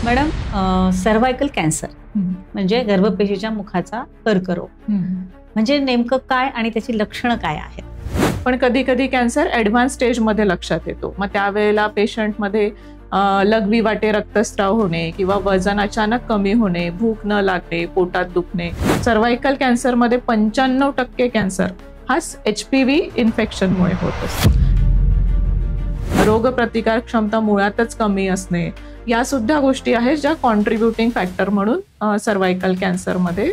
Madam, cervical cancer म्हणजे गर्भपेशीच्या मुखाचा कर्करोग म्हणजे नेमकं काय आणि त्याची लक्षणं काय आहेत? पण कधी कधी कॅन्सर ॲडव्हान्स स्टेजमध्ये लक्षात येतो. मग त्यावेळेला पेशंटमध्ये लघवी वाटे रक्तस्राव होणे किंवा वजन अचानक कमी होणे, भूक न लागणे, पोटात दुखणे. सर्व्हायकल कॅन्सरमध्ये 95% कॅन्सर हा HPV इन्फेक्शनमुळे होत असतो. रोगप्रतिकार क्षमता मुळातच कमी असणे या सुद्धा गोष्टी आहेत ज्या कॉन्ट्रीब्युटिंग फॅक्टर म्हणून सर्व्हायकल कॅन्सरमध्ये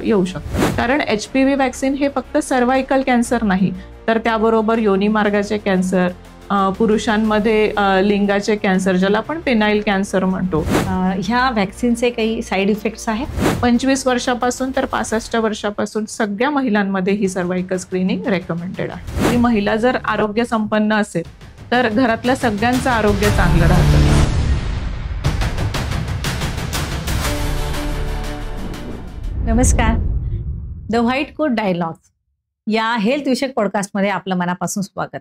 येऊ शकतात. कारण HPV वॅक्सिन हे फक्त सर्व्हायकल कॅन्सर नाही, तर त्याबरोबर योनी मार्गाचे कॅन्सर, पुरुषांमध्ये लिंगाचे कॅन्सर ज्याला आपण पेनाइल कॅन्सर म्हणतो. ह्या वॅक्सिनचे काही साईड इफेक्ट्स आहेत? 25 वर्षापासून तर 65 वर्षापासून सगळ्या महिलांमध्ये ही सर्व्हायकल स्क्रीनिंग रेकमेंडेड आहे. ती महिला जर आरोग्य संपन्न असेल तर घरातल्या सगळ्यांचं आरोग्य चांगलं राहतं. नमस्कार. द व्हाईट कोट डायलॉग्स या हेल्थ विषयक पॉडकास्टमध्ये आपलं मनापासून स्वागत.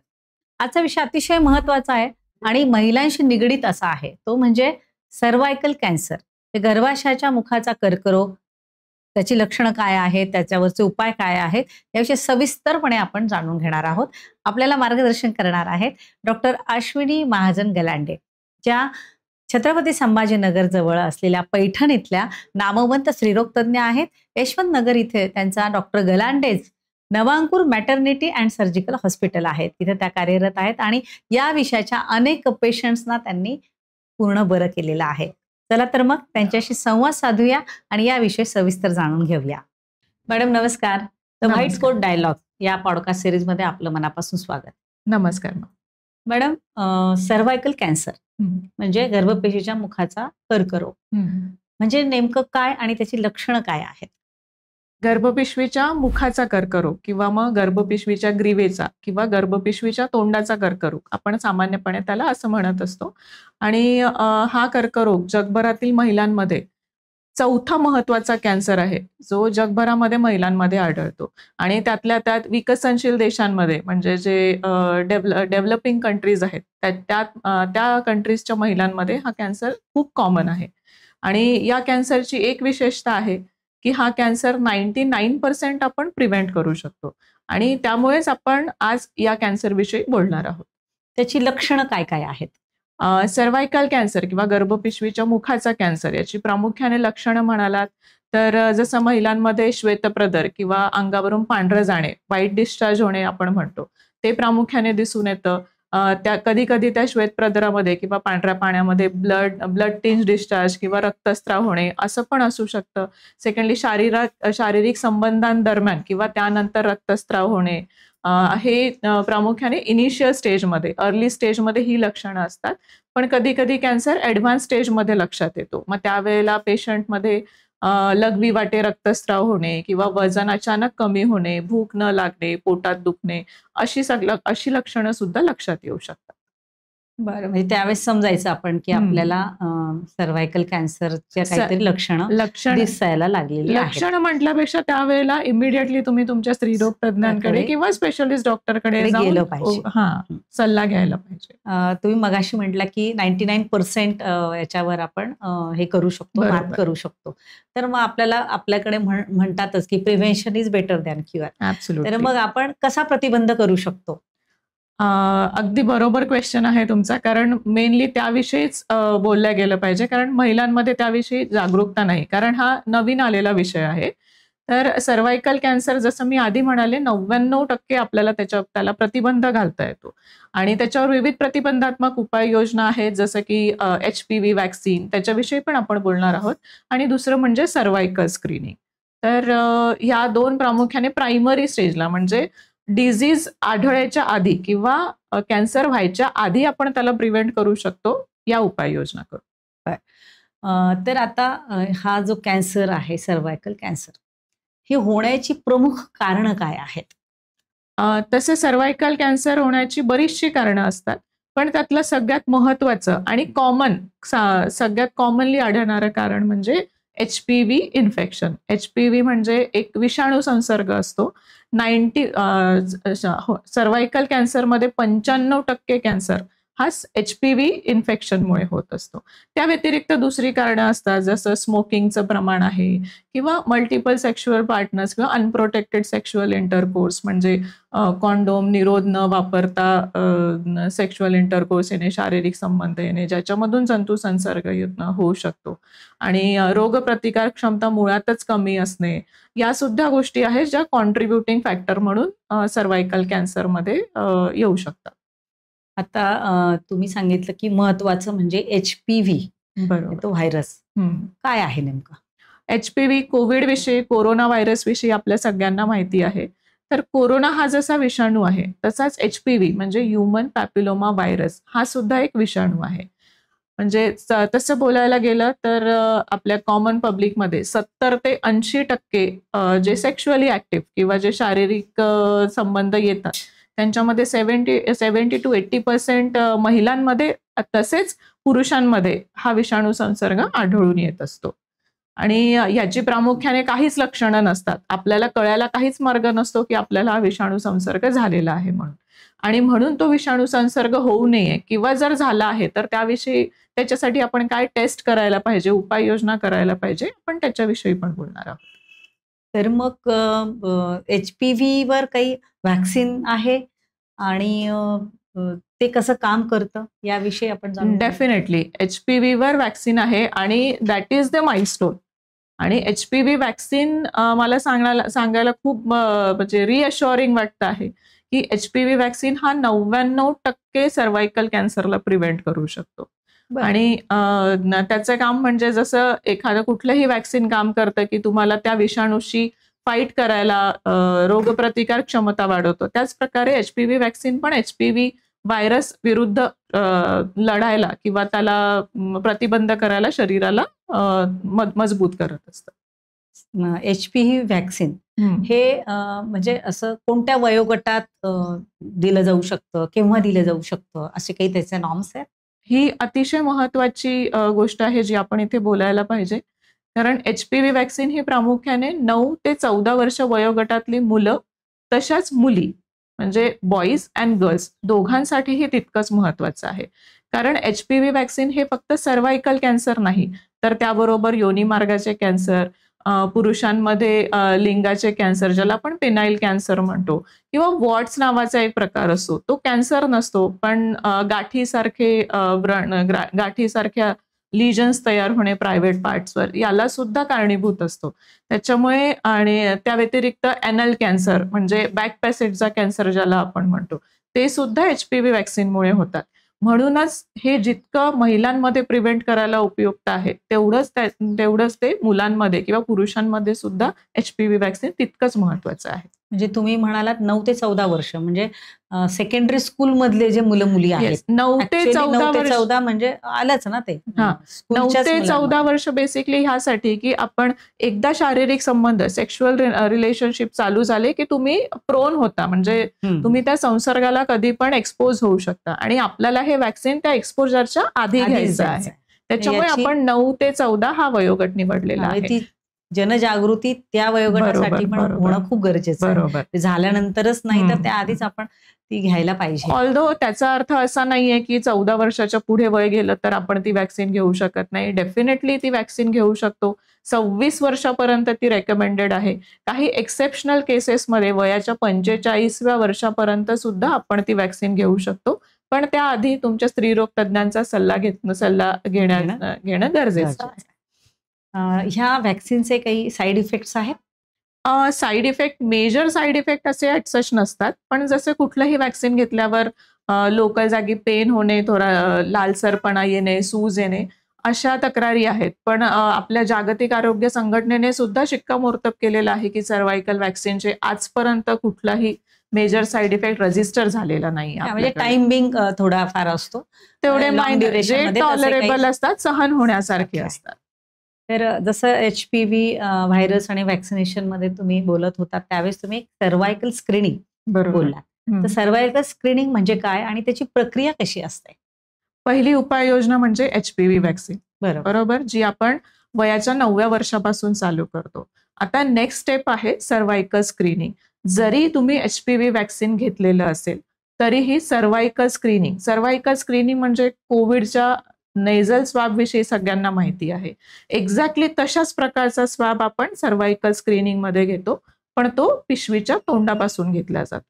आजचा विषय अतिशय महत्त्वाचा आहे आणि महिलांशी निगडीत असा आहे, तो म्हणजे सर्व्हायकल कॅन्सर. हे गर्भाशयाच्या मुखाचा कर्करोग, त्याची लक्षणं काय आहेत, त्याच्यावरचे उपाय काय आहेत, याविषयी सविस्तरपणे आपण जाणून घेणार आहोत. आपल्याला मार्गदर्शन करणार आहेत डॉक्टर अश्विनी महाजन गलांडे, ज्या छत्रपती संभाजीनगर जवळ असलेल्या पैठण इथल्या नामवंत स्त्रीरोग तज्ज्ञ आहेत. यशवंत नगर इथे त्यांचा डॉक्टर गलांडेज Navankur maternity and surgical hospital आहे, तिथे त्या कार्यरत आहेत आणि या विषयाच्या अनेक पेशंट्सना त्यांनी पूर्ण बरं केलेलं आहे. चला तर मग त्यांच्याशी संवाद साधूया आणि याविषयी सविस्तर जाणून घेऊया. मॅडम नमस्कार. द व्हाईट कोट डायलॉग या पॉडकास्ट सिरीजमध्ये आपलं मनापासून स्वागत. नमस्कार. मॅडम, सर्व्हायकल कॅन्सर म्हणजे गर्भपेशीच्या मुखाचा कर्करोग म्हणजे नेमकं काय आणि त्याची लक्षणं काय आहेत? गर्भपिशवीच्या मुखाचा कर्करोग किंवा मग गर्भपिशवीच्या ग्रीवेचा किंवा गर्भपिशवीच्या तोंडाचा कर्करोग आपण सामान्यपणे त्याला असं म्हणत असतो. आणि हा कर्करोग जगभरातील महिलांमध्ये चौथा महत्वाचा कॅन्सर आहे, जो जगभरामध्ये महिलांमध्ये आढळतो. आणि त्यातल्या त्यात विकसनशील देशांमध्ये म्हणजे जे डेव्हलपिंग कंट्रीज आहेत त्या कंट्रीजच्या महिलांमध्ये हा कॅन्सर खूप कॉमन आहे. आणि या कॅन्सरची एक विशेषता आहे की हा कॅन्सर 99% आपण प्रिव्हेंट करू शकतो. आणि त्यामुळेच आपण आज या कॅन्सरविषयी बोलणार आहोत. त्याची लक्षणं काय काय आहेत? सर्व्हायकल कॅन्सर किंवा गर्भपिशवीच्या मुखाचा कॅन्सर याची प्रामुख्याने लक्षणं म्हणालात तर जसं महिलांमध्ये श्वेतप्रदर किंवा अंगावरून पांढरं जाणे, व्हाईट डिस्चार्ज होणे आपण म्हणतो, ते प्रामुख्याने दिसून येतं. त्या कधी कधी त्या श्वेतप्रदरामध्ये किंवा पांढऱ्या पाण्यामध्ये ब्लड टिंज डिस्चार्ज किंवा रक्तस्राव होणे असं पण असू शकतं. सेकंडली शारीरिक संबंधांदरम्यान किंवा त्यानंतर रक्तस्राव होणे, हे प्रामुख्याने इनिशियल स्टेजमध्ये, अर्ली स्टेजमध्ये ही लक्षणं असतात. पण कधी कधी कॅन्सर ॲडव्हान्स स्टेजमध्ये लक्षात येतो. मग त्यावेळेला पेशंटमध्ये लघवी वाटे रक्तस्राव होणे किंवा वजन अचानक कमी होणे, भूक न लागणे, पोटात दुखणे अशी लक्षणं सुद्धा लक्षात येऊ शकतात. बरं, म्हणजे त्यावेळेस समजायचं आपण की आपल्याला सर्व्हायकल कॅन्सरच्या काहीतरी लक्षणं दिसायला लागलेली आहेत. लक्षणं म्हटल्यापेक्षा त्यावेळेला इमिडिएटली तुम्ही तुमच्या स्त्रीरोग तज्ञांकडे किंवा स्पेशलिस्ट डॉक्टरकडे गेलं पाहिजे, सल्ला घ्यायला पाहिजे. तुम्ही मगाशी म्हटला की 99% याच्यावर आपण हे करू शकतो, मार्क करू शकतो. तर मग आपल्याकडे म्हणतातच की prevention is better than cure. तर मग आपण कसा प्रतिबंध करू शकतो? अगदी बरोबर क्वेश्चन आहे तुमचा, कारण मेनली त्याविषयीच बोलल्या गेलं पाहिजे, कारण महिलांमध्ये त्याविषयी जागरूकता नाही, कारण हा नवीन आलेला विषय आहे. तर सर्व्हायकल कॅन्सर जसं मी आधी म्हणाले 99% आपल्याला त्याला प्रतिबंध घालता येतो. आणि त्याच्यावर विविध प्रतिबंधात्मक उपाययोजना आहेत, जसं की HPV वॅक्सिन, त्याच्याविषयी पण आपण बोलणार आहोत. आणि दुसरं म्हणजे सर्व्हायकल स्क्रीनिंग. तर ह्या दोन प्रामुख्याने प्रायमरी स्टेजला म्हणजे डिझीज आढळायच्या आधी किंवा कॅन्सर व्हायच्या आधी आपण त्याला प्रिव्हेंट करू शकतो, या उपाययोजना करू. तर आता हा जो कॅन्सर आहे सर्व्हायकल कॅन्सर, हे होण्याची प्रमुख कारणं काय आहेत? तसे सर्व्हायकल कॅन्सर होण्याची बरीचशी कारणं असतात, पण त्यातलं सगळ्यात महत्वाचं आणि सगळ्यात कॉमनली आढळणारं कारण म्हणजे HPV इन्फेक्शन. HPV म्हणजे एक विषाणू संसर्ग असतो. सर्व्हायकल कॅन्सरमध्ये 95% कॅन्सर हा HPV इन्फेक्शनमुळे होत असतो. त्या व्यतिरिक्त दुसरी कारणं असतात, जसं स्मोकिंगचं प्रमाण आहे किंवा मल्टिपल सेक्शुअल पार्टनर्स किंवा अनप्रोटेक्टेड सेक्शुअल इंटरकोर्स, म्हणजे कॉन्डोम, निरोध न वापरता सेक्शुअल इंटरकोर्स येणे, शारीरिक संबंध येणे, ज्याच्यामधून जंतू संसर्ग होऊ शकतो. आणि रोगप्रतिकार क्षमता मुळातच कमी असणे, या सुद्धा गोष्टी आहेत ज्या कॉन्ट्रीब्युटिंग फॅक्टर म्हणून सर्व्हायकल कॅन्सरमध्ये येऊ शकतात. आता तुम्ही सांगितलं की महत्वाचं म्हणजे HPV, बरोबर. तो व्हायरस काय आहे नेमका? HPV कोविड विषयी, कोरोना व्हायरस विषयी आपल्या सगळ्यांना माहिती आहे. तर कोरोना हा जसा विषाणू आहे, तसाच HPV म्हणजे ह्युमन पॅपिलोमा व्हायरस हा सुद्धा एक विषाणू आहे. म्हणजे तसं बोलायला गेलं तर आपल्या कॉमन पब्लिकमध्ये 70 ते 80% जे सेक्शुअली ऍक्टिव्ह किंवा जे शारीरिक संबंध येतात, त्यांच्यामध्ये 70 to 80% महिलांमध्ये तसेच पुरुषांमध्ये हा विषाणू संसर्ग आढळून येत असतो. आणि याची प्रामुख्याने काहीच लक्षणं नसतात. आपल्याला कळायला काहीच मार्ग नसतो की आपल्याला हा विषाणू संसर्ग झालेला आहे म्हणून. आणि म्हणून तो विषाणू संसर्ग होऊ नये किंवा जर झाला आहे तर त्याच्यासाठी आपण काय टेस्ट करायला पाहिजे, उपाययोजना करायला पाहिजे, आपण त्याच्याविषयी पण बोलणार आहोत. तर मग HPV वर काही व्हॅक्सिन आहे आणि ते कसं काम करतं याविषयी आपण जाणून घेऊ. डेफिनेटली HPV वर व्हॅक्सिन आहे आणि दॅट इज द माइलस्टोन. आणि HPV व्हॅक्सिन मला सांगायला खूप म्हणजे रिअश्युअरिंग वाटतं आहे की HPV व्हॅक्सिन हा 99% सर्व्हायकल कॅन्सरला प्रिव्हेंट करू शकतो. आणि त्याचं काम म्हणजे जसं एखादं कुठलंही व्हॅक्सिन काम करतं की तुम्हाला त्या विषाणूशी फाईट करायला रोगप्रतिकार क्षमता वाढवतो, त्याच प्रकारे HPV व्हॅक्सिन पण HPV व्हायरस विरुद्ध लढायला किंवा त्याला प्रतिबंध करायला शरीराला मजबूत करत असतं. HPV व्हॅक्सिन हे म्हणजे असं कोणत्या वयोगटात दिलं जाऊ शकतं, केव्हा दिलं जाऊ शकतं, असे काही त्याचे नॉर्म्स आहेत? ही अतिशय महत्वाची गोष्ट आहे जी आपण इथे बोलायला पाहिजे. कारण HPV व्हॅक्सिन ही प्रामुख्याने 9 ते 14 वर्ष वयोगटातली मुलं तशाच मुली म्हणजे बॉईज अँड गर्ल्स दोघांसाठीही तितकंच महत्वाचं आहे. कारण HPV व्हॅक्सिन हे फक्त सर्व्हायकल कॅन्सर नाही, तर त्याबरोबर योनी मार्गाचे कॅन्सर, पुरुषांमध्ये लिंगाचे कॅन्सर ज्याला आपण पेनाइल कॅन्सर म्हणतो, किंवा वॉट्स नावाचा एक प्रकार असतो, तो कॅन्सर नसतो पण गाठीसारख्या लिजन्स तयार होणे प्रायव्हेट पार्ट्सवर, याला सुद्धा कारणीभूत असतो. त्याच्यामुळे आणि त्या व्यतिरिक्त एनल कॅन्सर म्हणजे बॅक पॅसेजचा कॅन्सर ज्याला आपण म्हणतो, ते सुद्धा HPV व्हॅक्सिनमुळे होतात. म्हणूनच हे जितकं महिलांमध्ये प्रिव्हेंट करायला उपयुक्त आहे, तेवढंच ते मुलांमध्ये किंवा पुरुषांमध्ये सुद्धा HPV व्हॅक्सिन तितकंच महत्वाचं आहे. म्हणजे तुम्ही म्हणालात 9 ते 14 वर्ष म्हणजे सेकंडरी स्कूल मधले जे मुलं मुली आहेत, 9 ते 14 म्हणजे आलंच ना ते. 9 ते 14 वर्ष बेसिकली ह्यासाठी की आपण एकदा शारीरिक संबंध सेक्शुअल रिलेशनशिप चालू झाले की तुम्ही प्रोन होता, म्हणजे तुम्ही त्या संसर्गाला कधी पण एक्सपोज होऊ शकता आणि आपल्याला हे व्हॅक्सिन त्या एक्सपोजरच्या आधी घ्यायचं आहे. त्याच्यामुळे आपण 9 ते 14 हा वयोगट निवडलेला आहे. ती जनजागृती त्या वयोगटासाठी पण होणं खूप गरजेचं आहे. झाल्यानंतरच नाही तर त्याआधीच आपण ती घ्यायला पाहिजे. ऑल्दो त्याचा अर्थ असा नाहीये की 14 वर्षाच्या पुढे वय गेलं तर आपण ती व्हॅक्सिन घेऊ शकत नाही. डेफिनेटली ती व्हॅक्सिन घेऊ शकतो. 26 वर्षापर्यंत ती रेकमेंडेड आहे. काही एक्सेप्शनल केसेसमध्ये वयाच्या 45व्या वर्षापर्यंत सुद्धा आपण ती व्हॅक्सिन घेऊ शकतो. पण त्याआधी तुमच्या स्त्रीरोग तज्ञांचा सल्ला घेणं गरजेचं आहे. ह्या व्हॅक्सिनचे काही साईड इफेक्ट्स आहेत? Side effect, major side effect असे सच नसतात, पण जसे कुठलंही व्हॅक्सिन घेतल्यावर लोकल जागी पेन होणे, थोडा लालसरपणा येणे, सूज येणे, अशा तक्रारी आहेत. पण आपल्या जागतिक आरोग्य संघटनेने सुद्धा शिक्कामोर्तब केलेलं आहे की सर्व्हायकल व्हॅक्सिनचे आजपर्यंत कुठलाही मेजर साईड इफेक्ट रजिस्टर झालेला नाही. म्हणजे टाइम बिंग थोडा फार असतो, तेवढे जे टॉलरेबल असतात, सहन होण्यासारखे असतात. तर जसं HPV व्हायरस आणि व्हॅक्सिनेशन मध्ये तुम्ही बोलत होता त्यावेळेस तुम्ही सर्व्हायकल स्क्रीनिंग बोललात. तर सर्व्हायकल स्क्रीनिंग म्हणजे काय आणि त्याची प्रक्रिया कशी असते? पहिली उपाययोजना म्हणजे HPV व्हॅक्सिन, बरोबर, जी आपण वयाच्या 9व्या वर्षापासून चालू करतो. आता नेक्स्ट स्टेप आहे सर्व्हायकल स्क्रीनिंग. जरी तुम्ही HPV व्हॅक्सिन घेतलेलं असेल तरीही सर्व्हायकल स्क्रीनिंग म्हणजे कोविडच्या नेझल स्वाब विषयी सगळ्यांना माहिती आहे. एक्झॅक्टली तशाच प्रकारचा स्वाब आपण सर्व्हायकल स्क्रीनिंग मध्ये घेतो, पण तो पिशवीच्या तोंडापासून घेतला जातो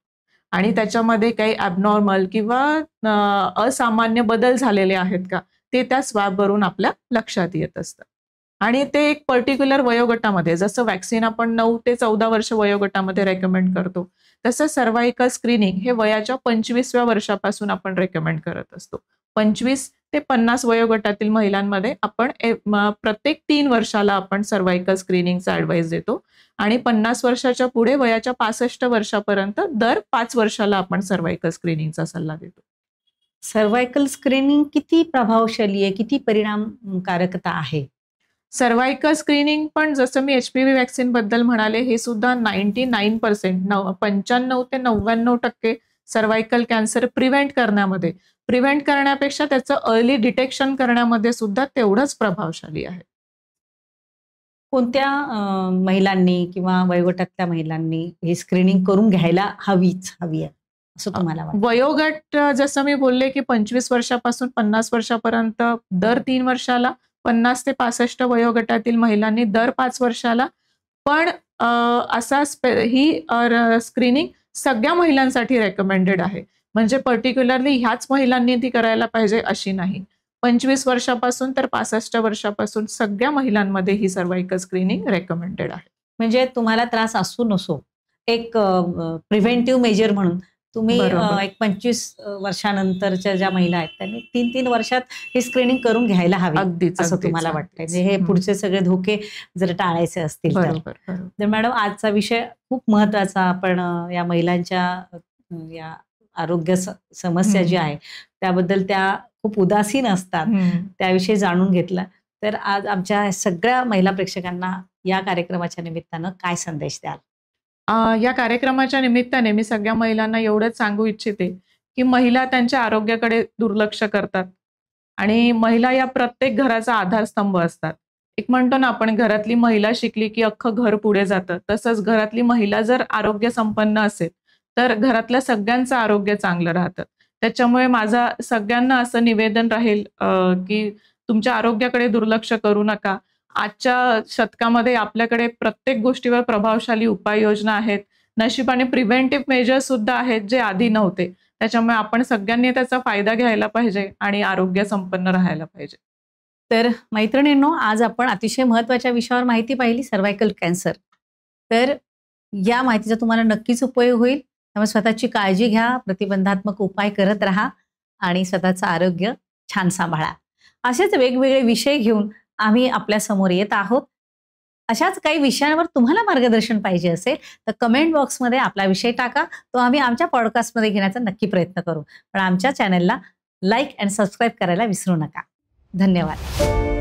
आणि त्याच्यामध्ये काही ॲबनॉर्मल किंवा असामान्य बदल झालेले आहेत का ते त्या स्वॅबवरून आपल्या लक्षात येत असतं. आणि ते एक पर्टिक्युलर वयोगटामध्ये, जसं वॅक्सिन आपण 9 ते 14 वर्ष वयोगटामध्ये रेकमेंड करतो, तसं सर्व्हायकल स्क्रीनिंग हे वयाच्या 25व्या वर्षापासून आपण रेकमेंड करत असतो. 25 ते 50 वयोगटातील महिलांमध्ये आपण प्रत्येक 3 वर्षाला आपण सर्व्हायकल स्क्रीनिंगचा ऍडवाइस देतो आणि 50 वर्षाच्या पुढे वयाच्या 65 वर्षापर्यंत दर 5 वर्षाला आपण सर्व्हायकल स्क्रीनिंगचा सल्ला देतो. सर्व्हायकल स्क्रीनिंग किती प्रभावशाली आहे, किती परिणामकारकता आहे? सर्व्हायकल स्क्रीनिंग पण जसं मी HPV वॅक्सिन बद्दल म्हणाले, हे सुद्धा 99% 95 ते 99% सर्व्हायकल कॅन्सर प्रिव्हेंट करण्यापेक्षा त्याचं अर्ली डिटेक्शन करण्यामध्ये सुद्धा तेवढंच प्रभावशाली आहे. कोणत्या महिलांनी किंवा वयोगटातल्या महिलांनी हे स्क्रीनिंग करून घ्यायला हवी आहे असं तुम्हाला वाटतं? वयोगट जसं मी बोलले की 25 वर्षापासून 50 वर्षापर्यंत दर 3 वर्षाला, 50 ते 65 वयोगटातील महिलांनी दर 5 वर्षाला, पण ही स्क्रीनिंग सगळ्या महिलांसाठी रेकमेंडेड आहे. म्हणजे पर्टिक्युलरली ह्याच महिलांनी ती करायला पाहिजे अशी नाही. 25 वर्षापासून तर 65 वर्षापासून सगळ्या महिलांमध्ये ही सर्व्हायकल स्क्रीनिंग रेकमेंडेड आहे. म्हणजे तुम्हाला त्रास असू नसो, एक प्रिव्हेंटिव्ह मेजर म्हणून तुम्ही एक 25 वर्षानंतरच्या ज्या महिला आहेत त्यांनी 3 वर्षात हे स्क्रीनिंग करून घ्यायला हवी अगदीच असं तुम्हाला वाटतंय? म्हणजे हे पुढचे सगळे धोके जर टाळायचे असतील तर मॅडम, आजचा विषय खूप महत्वाचा. आपण या महिलांच्या या आरोग्य समस्या जी आहे त्याबद्दल त्या खूप उदासीन असतात, त्याविषयी जाणून घेतलं. तर आज आमच्या सगळ्या महिला प्रेक्षकांना या कार्यक्रमाच्या निमित्तानं काय संदेश द्याल? या कार्यक्रमाच्या निमित्ताने मी सगळ्या महिलांना एवढंच सांगू इच्छिते की महिला त्यांच्या आरोग्याकडे दुर्लक्ष करतात आणि महिला या प्रत्येक घराचा आधारस्तंभ असतात. एक म्हणतो ना आपण, घरातली महिला शिकली की अख्खं घर पुढे जातं. तसंच घरातली महिला जर आरोग्य संपन्न असेल तर घरातल्या सगळ्यांचं आरोग्य चांगलं राहतं. त्याच्यामुळे माझा सगळ्यांना असं निवेदन राहील की तुमच्या आरोग्याकडे दुर्लक्ष करू नका. आजच्या शतकामध्ये आपल्याकडे प्रत्येक गोष्टीवर प्रभावशाली उपाययोजना आहेत. नशिबाने प्रिव्हेंटिव्ह मेजर्स सुद्धा आहेत जे आधी नव्हते. त्याच्यामुळे आपण सगळ्यांनी त्याचा फायदा घ्यायला पाहिजे आणि आरोग्य संपन्न राहायला पाहिजे. तर मैत्रिणींनो, आज आपण अतिशय महत्त्वाच्या विषयावर माहिती पाहिली, सर्व्हायकल कॅन्सर. तर या माहितीचा तुम्हाला नक्कीच उपयोग होईल. त्यामुळे स्वतःची काळजी घ्या, प्रतिबंधात्मक उपाय करत राहा आणि स्वतःचं आरोग्य छान सांभाळा. असेच वेगवेगळे विषय घेऊन आम्ही आपल्या समोर येत आहोत. अशाच काही विषयांवर तुम्हाला मार्गदर्शन पाहिजे असेल तर कमेंट बॉक्समध्ये आपला विषय टाका. तो आम्ही आमच्या पॉडकास्टमध्ये घेण्याचा नक्की प्रयत्न करू. पण आमच्या चॅनलला लाईक आणि सबस्क्राईब करायला विसरू नका. धन्यवाद.